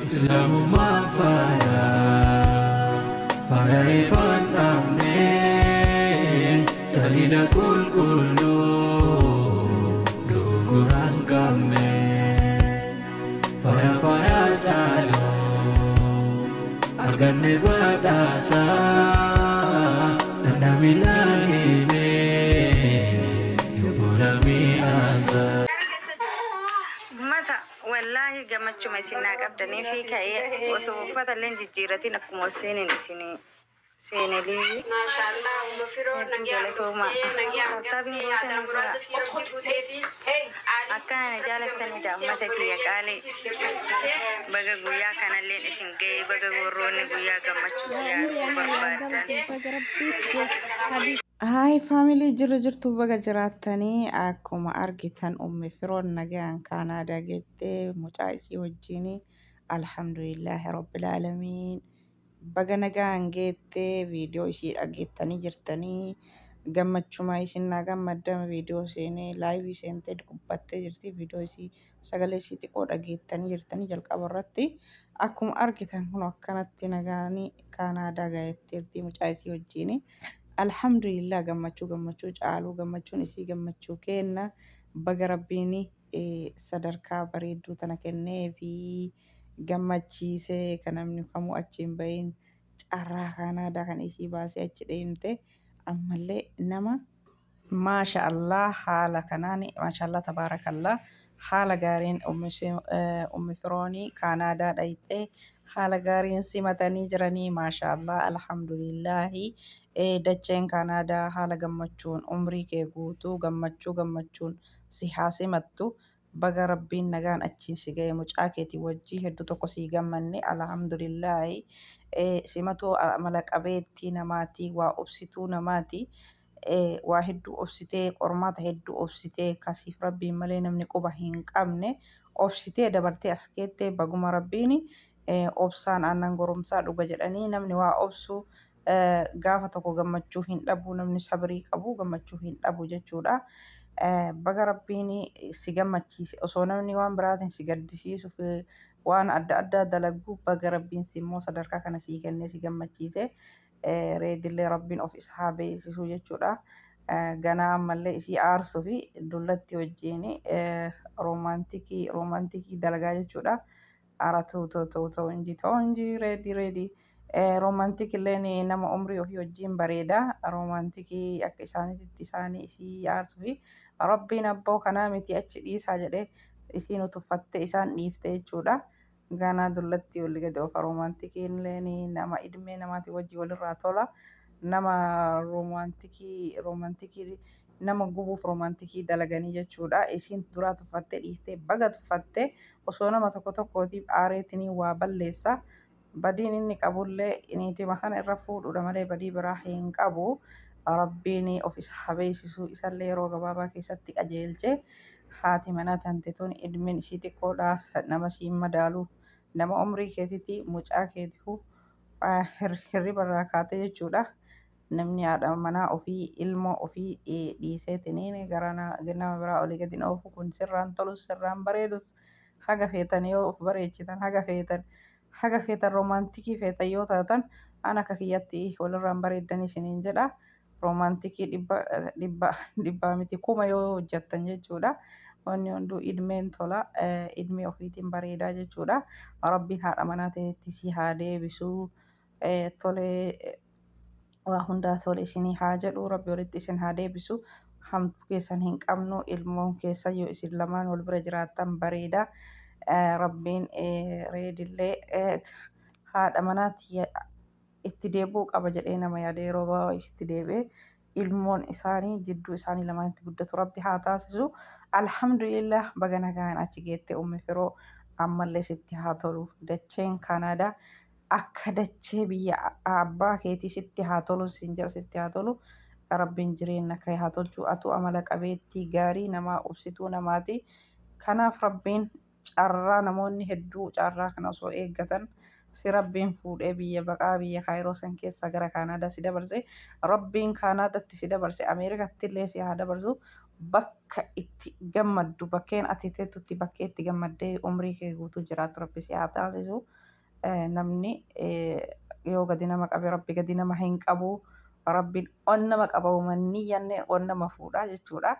Islaamummaa faaya ifaan dhaabnee jalina qulqulluu dogoraan qabne faaya caaloo arganne badhaasaa dandami laalimee yobbola mi'aasaa. والله جمعت ما سينا قبضني في كأي وصوفة اللي جيرتي نكمل سنين سنين لي ما شاء الله ومفيرون نجيا تابين أكان نجالك تاني جامعتك يا كالي بقى جويا كان اللي نسنجي بقى وروني جويا جمعت جويا بربادن. Hi family jirtu baga jiraatanii akkuma argitan ummi firoon nagaan Kanaadaa geettee mucaa isii wajjini alhamdulillahi rabbil aalamiin baga nagaan geettee viidiyoo ishii dhageettanii jirtanii gammachuma isin gammaddan viidiyoo seenee laayivii seentee dubbattee jirti viidiyoo isii sagalee isii xiqqoo dhageettanii jirtanii jalqaba irratti akkuma argitan kun akkanatti nagaanii Kanaadaa geetteerti mucaa isii wajjini. Alhamdulillah gammachuu caaluu gammachuun isii gammachuu kenna baga rabbiin sadarkaa bareedduu tana kennee fi gammachiisee kan namni kamuu achi hin bahin carraa Kanaadaa kan isii baasee achi deemte ammallee nama maasha Allah haala kanaan maasha Allah tabaarakallah haala gaariin ummi firoonii Kanaadaa dhayxee haala gaariin simatanii jiranii maasha Allah alhamdulillahi. Dacheen Kanaadaa haala gammachuun umrii kee guutuu gammachuun si haa simattu baga rabbiin nagaan achiin si ga'e mucaa keetii wajjii hedduu tokko si gammanne alhamdulillahi. Simatu amala qabeettii namaati waa obsituu namaati waa hedduu obsitee qormaata hedduu obsitee kasiif rabbiin malee namni quba hin qabne obsitee dabartee as geettee baguma rabbiin obsaan aannan goromsaa dhuga jedhanii namni waa obsu. Gaafa tokko gammachuu hin dhabu namni sabrii qabu gammachuu hin dhabu jechuudha. Baga rabbiin si gammachiise osoo namni waan biraatiin si gaddisiisuuf waan adda addaa dalagu baga rabbiin si immoo sadarkaa kana sii kennee si gammachiise reedillee rabbiin of isa haa beeksisuu jechuudha. Ganaa ammallee isii aarsuu fi dullatti wajjin roomaantikii dalagaa jechuudha. Ara ta'u inji reedi. Roomaantik illee nama umrii ofii wajjin bareeda roomaantikii akka isaaniitti isaanii isii aarsuu fi rabbiin abboo kanaa miti achi dhiisaa jedhee isiin utuffattee isaan dhiifte jechuudha. Ganaa dullatti walii gadi ofa roomaantikiin illee nama ilmee namaati wajjin walirraa tola nama roomaantikii nama gubuuf roomaantikii dalaganii jechuudha. Isiin duraa tuffattee dhiiftee baga tuffattee osoo nama tokkootiif aareetiin waa balleessa. Badiin inni qabullee niitima kana irra fuudhuudha malee badii biraa hin qabu. Rabbiin of isa haa beeksisuu isallee yeroo gabaabaa keessatti qajeelche haati manaa tante tun ilmeen isii xiqqoodhaa nama siin madaalu nama umrii keetitti mucaa keetiifuu hirriba irraa kaatee jechuudha. Namni haadha manaa ofii ilmoo ofii dhiiseetiniin gara nama biraa olii gadi oofu kun sirraan tolus sirraan bareedus haga feetan yoo of bareechitan haga feetan roomaantikii feetan yoo taatan ana akka kiyyatti walirraan bareeddanii isiniin jedha. Roomaantikii dhibbaa miti kuma yoo hojjettan jechuudha. Wanni hunduu ilmeen tola ilmee ofiitiin bareedaa jechuudha. Rabbiin haadha manaa ta'etti si haa deebisuu tolee waa hundaa tole isinii haa jedhu rabbi walitti isin haa deebisu. Hamtuu keessan hin qabnu ilmoon keessa yoo isin lamaan wal bira jiraattan bareeda. Rabbiin reedillee haadha manaatti itti deebi'uu qaba jedhee nama yaada yeroo gabaabaa itti deebi'ee ilmoon isaanii jidduu isaanii lamaanitti guddatu rabbi haa taasisu. Alhamdulillah baga nagaan achi geette ummi firoo ammallee sitti haa tolu dacheen Kanaadaa akka dachee biyya abbaa keetii sitti haa tolu sinjira sitti haa tolu. Rabbiin jireenya kee haa tolchu atu amala qabeettii gaarii namaa obsituu namaati. Kanaaf rabbiin carraa namoonni hedduu carraa kana osoo eeggatan si rabbiin fuudhee biyya baqaa biyya Kaayiroo san keessa gara Kanaadaa si dabarse rabbiin Kanaadaatti si dabarse Ameerikaatti illee si haa dabarsu bakka itti gammaddu bakkeen ati teettutti bakkee itti gammaddee umrii kee guutuu jiraattu rabbi si haa taasisu. Namni yoo gadi nama qabe rabbi gadi nama hin qabu. Rabbiin on nama qaba uummanni yanne on nama fuudha jechuudha.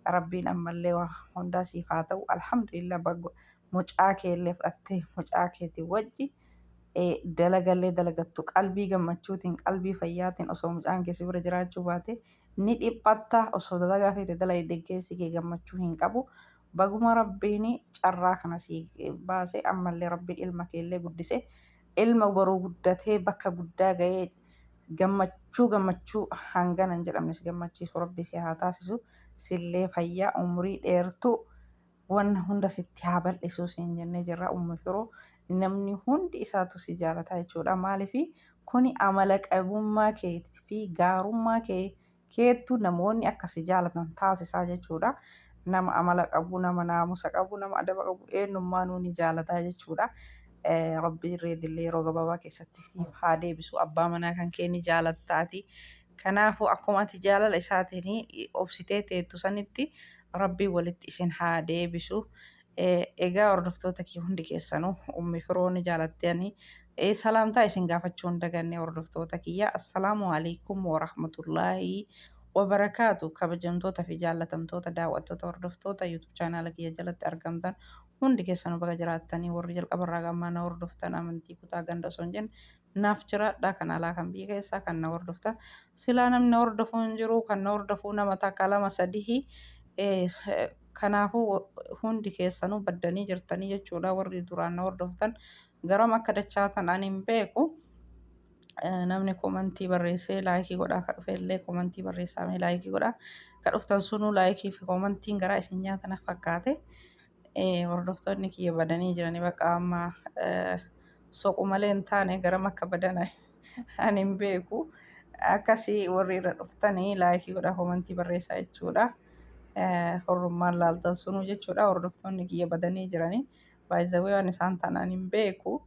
Rabbiin ammallee waa hundaa siif haa ta'u. Alhamdulillah mucaa keellee fudhattee mucaa keetii wajji dalagallee dalagattu qalbii gammachuutiin qalbii fayyaatiin osoo mucaan keessi bira jiraachuu baate ni dhiphatta osoo dalagaa feete dalagdee keessi kee gammachuu hin qabu. Baguma rabbiin carraa kana si baase ammallee rabbiin ilma keellee guddise ilma boruu guddatee bakka guddaa ga'ee gammachuu hangana hin jedhamne si gammachiisu rabbi si haa taasisu. Sillee fayyaa umurii dheertuu wanna hunda sitti haa bal'isu siin jennee jirra ummi firoo. Namni hundi isaatu si jaalataa jechuudha. Maaliif kuni amala qabummaa keetii fi gaarummaa keettu namoonni akka si jaalatan taasisaa jechuudha. Nama amala qabu, nama naamusa qabu, nama adaba qabu eenyummaanuu ni jaalataa jechuudha. Rabbi irreedillee yeroo gabaabaa keessatti siif haa deebisu. Abbaa manaa kan kee ni jaalattaati. Kanaafuu akkuma ati jaalala isaatiin obsitee teettu sanitti rabbii walitti isin haa deebisu. Egaa hordoftoota kee hundi keessanuu ummi firoonni jaalattanii salaamtaa isin gaafachuu hin daganne hordoftoota kiyya. Assalaamu alaikum warahmatullaahi wabarakaatu. Kabajamtoota fi jaallatamtoota daawwattoota hordoftoota YouTube chaanaala kiyya jalatti argamtan hundi keessanuu baga jiraattanii warri jalqabarraa gammaana hordoftan amantii kutaa ganda osoo hin jenne naaf jiraadha. Kan alaa kan biyya keessaa kan na hordoftan silaa namni hordofuu hin jiru kan na hordofuu nama takka lama sadii. Kanaafuu hundi keessanuu baddanii jirtanii jechuudha. Warri duraan na hordoftan garam akka dachaatan ani hin beeku. Namni komantii barreessee laayikii godhaa kan dhufe illee komantii barreessamee laayikii godhaa kan dhuftan sunuu laayikii fi komantiin garaa isin nyaatan fakkaate. Hordoftoonni kiyya badanii jiranii bakka amma soqu malee hin taane garam akka badan ani hin beeku. Akkasii warri irra dhuftanii laayikii godhaa komantii barreessaa jechuudha. Horummaan laaltan sunuu jechuudha. Hordoftoonni kiyya badanii jiranii baay'izawee waan isaan taanaan hin beeku.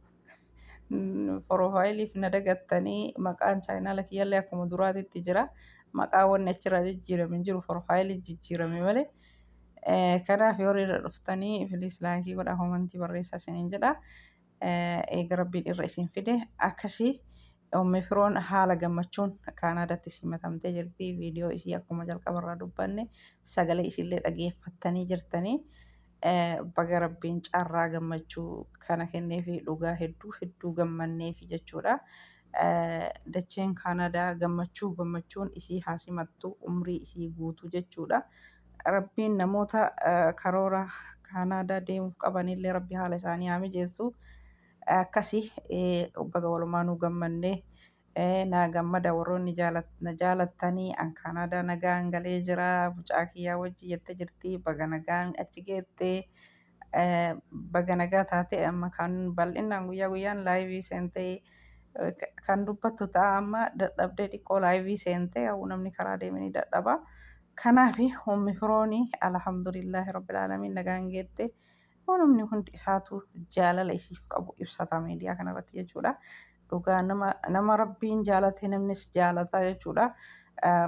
Profaayiliif na dagattanii maqaan chaayinaala kiyyallee akkuma duraatitti jira. Maqaa wanni achirraa jijjiirame hin jiru profaayilii jijjiirame malee. Kanaaf yoo irra dhuftanii filiis laayikii godhaa komantii barreessaa isiniin jedha. Eega rabbiin irra isin fide akkasii ummi firoon haala gammachuun Kaanaadaatti simatamtee jirti. Viidiyoo isii akkuma jalqabarraa dubbanne sagalee isiillee dhageeffattanii jirtanii. Baga rabbiin carraa gammachuu kana kenneefi dhugaa hedduu gammanneefi jechuudha. Dacheen Kaanaadaa gammachuun isii haa simattu umrii isii guutuu jechuudha. Rabbiin namoota karoora Kaanaadaa deemuuf qabanillee rabbi haala isaanii haa mijeessu. Akkasii baga walumaanuu gammannee naa gammada warroonni na jaalattanii an Kaanaadaa nagaan galee jira. Mucaa kiyyaa wajji jettee jirti baga nagaan achi geettee baga nagaa taate amma kan bal'inaan guyyaa guyyaan laayivii seentee kan dubbattu ta'a amma dadhabdee xiqqoo laayivii seentee hawwu namni karaa deemanii dadhaba. Kanaaf ummi firoonii alhamdulillahi rabbil aalamiin nagaan geette namni hundi isaatu jaalala isiif qabu ibsata miidiyaa kanarratti jechuudha. Dhugaa nama rabbiin jaalate namnis jaalataa jechuudha.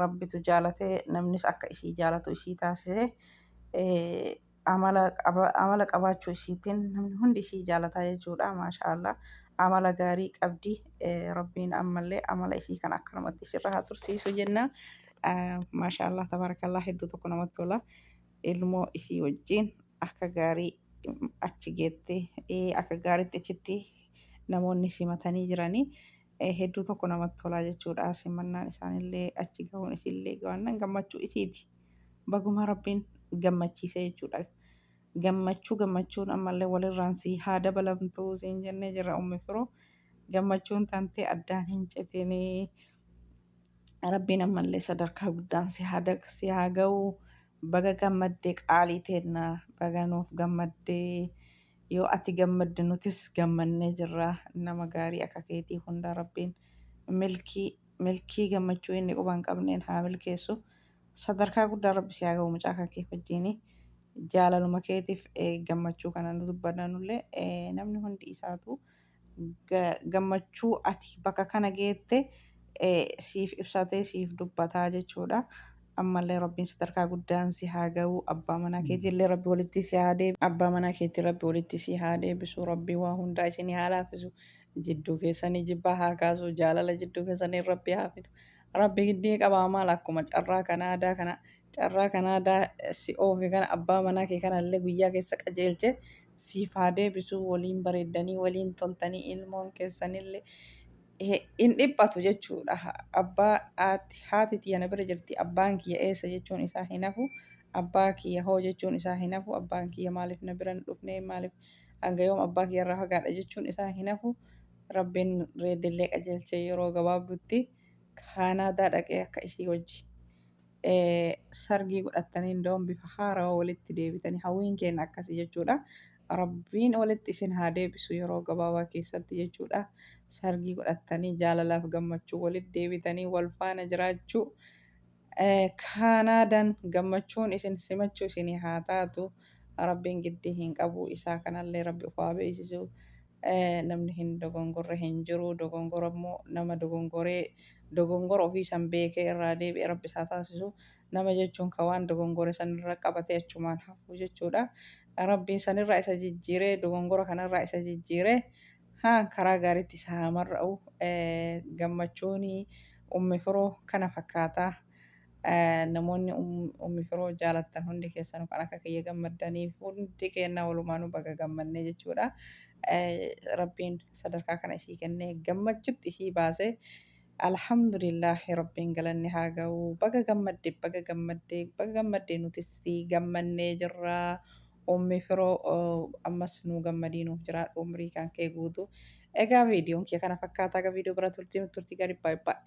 Rabbitu jaalatee namnis akka isii jaalatu isii taasise. Amala qabaachuu isiitiin namni hundi isii jaalataa jechuudha. Maashaallah amala gaarii qabdi. Rabbiin ammallee amala isii kan akka namatti isirra haa tursiisu jenna. Maashaallah tabarakallah hedduu tokko namatti tola. Ilmoo isii wajjin akka gaarii achi geettee akka gaariitti achitti namoonni simatanii jiranii hedduu tokko namatti tolaa jechuudha. Simannaan isaanillee achi gahuun isiillee gahuun gammachuu isiiti. Baguma rabbiin gammachiise jechuudha. Gammachuun ammallee walirraan si haa dabalamtu siin jennee jirra ummi firoo. Gammachuun tantee addaan hin citinii. Rabbiin ammallee sadarkaa guddaan si haa gahu. Baga gammaddee qaalii teenna baga nuuf gammaddee yoo ati gammadde nutis gammannee jirra. Nama gaarii akka keetii hunda rabbiin milkii gammachuu inni quba hin qabneen haa milkeessu. Sadarkaa guddaa rabbi si haa gahu mucaa kan kee wajjin jaalaluma keetiif gammachuu kana nu dubbannullee namni hundi isaatu gammachuu ati bakka kana geette siif ibsatee siif dubbataa jechuudha. ammallee rabbiin sadarkaa guddaan si haa ga'u abbaa manaa keetiillee rabbi walitti si haa deebisu abbaa manaa keetii rabbi walitti si haa deebisu rabbi waa hundaa isinii haa laaffisu jidduu keessanii jibbaa haa kaasu jaalala jidduu keessanii rabbi haa fidu rabbi giddii qabaa maal akkuma carraa kanaadaa si oofe kana abbaa manaa kee kanallee guyyaa keessa qajeelche siif haa deebisu waliin bareeddanii waliin toltanii ilmoon keessanillee in dhiphatu jechuudha. Abbaa haati xiyya na bira jirti abbaan kiyya eessa jechuun isaa hin hafu. Abbaa kiyya hoo jechuun isaa hin hafu. Abbaan kiyya maaliif na bira hin dhufne maaliif hanga yoom abbaa kiyya irraa fagaadha jechuun isaa hin hafu. Rabbiin reedillee qajeelchee yeroo gabaabdutti Kaanaadaa dhaqee akka isii wajji sargii godhattanii indoom bifa haarawaa walitti deebitanii hawwiin keenya akkasii jechuudha. Rabbiin walitti isin haa deebisu yeroo gabaabaa keessatti jechuudha. Sargii godhattanii jaalalaaf gammachuu walitti deebitanii wal faana jiraachuu Kaanaadaan gammachuun isin simachuu isinii haa taatu. Rabbiin giddii hin qabu isaa kanallee rabbi ufaa beeksisu. Namni hin dogongorre hin jiru dogongora immoo nama dogongora ofii san beekee irraa deebi'e rabbi isaa taasisu. Nama jechuun kan waan dogongore sanirra qabatee achumaan hafu jechuudha. Rabbiin sanirraa isa jijjiiree dogongora kanarraa isa jijjiiree karaa gaariitti isa haa marra'u gammachuun ummi firoo kana fakkaata. Namoonni ummi firoo jaalattan hundi keessanuu kan akka kiyya gammaddaniif hundi keenya walumaanuu baga gammannee jechuudha. Rabbiin sadarkaa kana isii kennee gammachutti isii baasee alhamdulillahi rabbiin galanni haa ga'u baga gammaddee nutis gammannee jirra. Ummi firoo ammas nu gammadii nuuf jiraadhu umrii kan kee guutu. Egaa viidiyoon kiyya kana fakkaataa viidiyoo bira turtii gadi baay'ee.